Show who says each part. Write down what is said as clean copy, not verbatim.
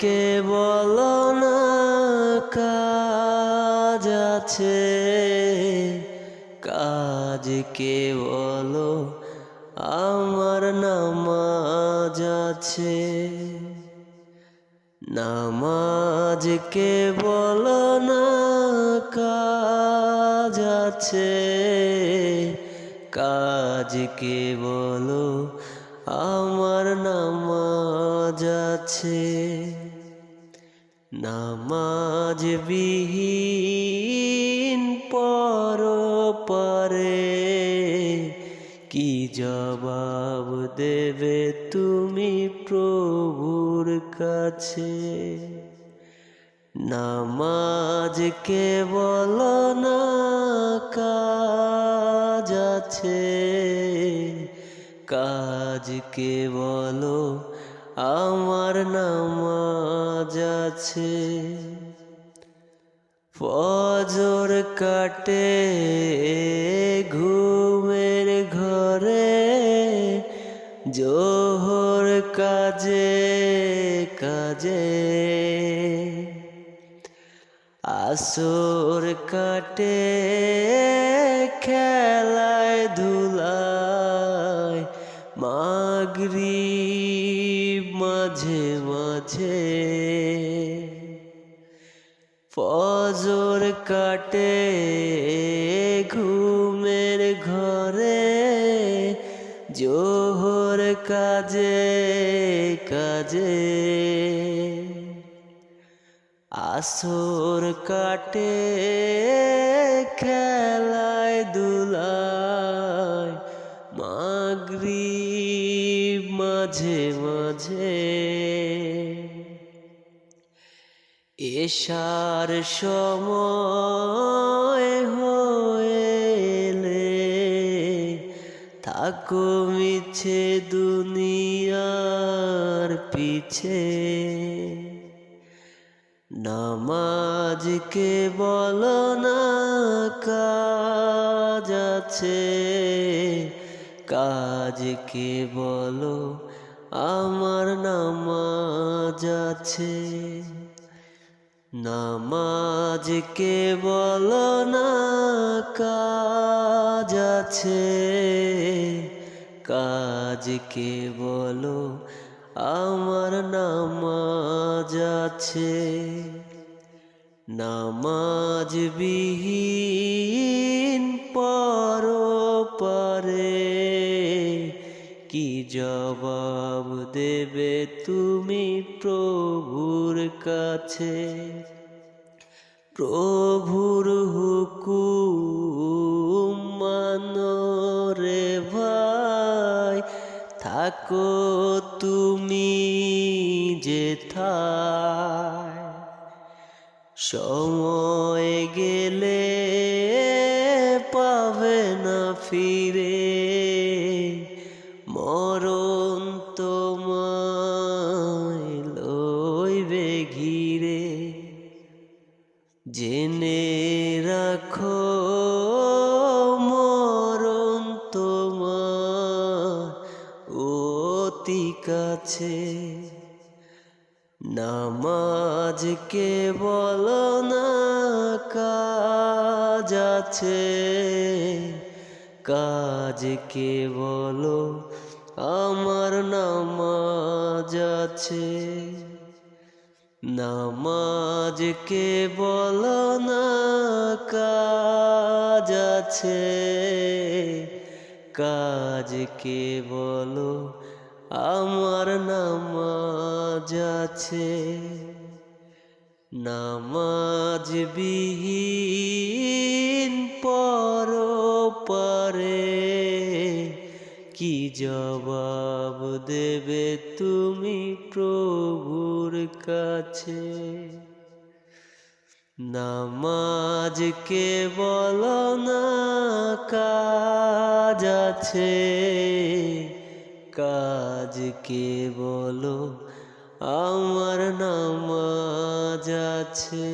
Speaker 1: কে বলো না কাজ আছে, কাজ কে বলো আমার নামাজ আছে। নামাজ কে বলো না কাজ আছে, কাজ কে বলো আমার নামাজ আছে। নামাজ বিহীন পরপারে কি জবাব দেবে তুমি প্রভুর কাছে। নামাজ কে বলো না কাজ আছে, কাজ কে বলো আমার নামাজ আছে। ফজর কাটে ঘুমের ঘরে, জোহর কাজে কাজে, আসর কাটে খেলায় ধুলায়, মাগরিব মাঝে মাঝে। ফজর কাটে ঘুমের ঘরে, জোহর কাজে কাজে, আসর কাটে খেলায় ধুলায়, মাগরিব মাঝে মাঝে। এশার সময় হইলে থাকো মিছে দুনিয়ার পিছে। নামাজ কে বলো না কাজ আছে, কাজ কে বলো আমার নামাজ আছে। নামাজ কে বলো না কাজ আছে, কাজ কে বলো আমার নামাজ আছে। নামাজ বিহীন পরপারে কি জবাব দেবে তুমি প্রভুর কাছে। প্রভুর হুকুম মানো রে ভাই, থাকো তুমি যেথায়। সময় গেলে পাবে না ফিরে, মরণ তোমায় লইবে ঘিরে। জেনে রাখো মরণ তোমার অতি কাছে। নামাজ কে বলো না কাজ আছে, কাজ কে বলো আমার নামাজ আছে। নামাজ কে বলো না কাজ আছে, কাজ কে বলো আমার নামাজ আছে। নামাজ বিহীন পরপারে কি জবাব দেবে তুমি প্রভুর কাছে। নামাজ কে বলো না কাজ আছে, কাজ কে বলো আমার নামাজ আছে।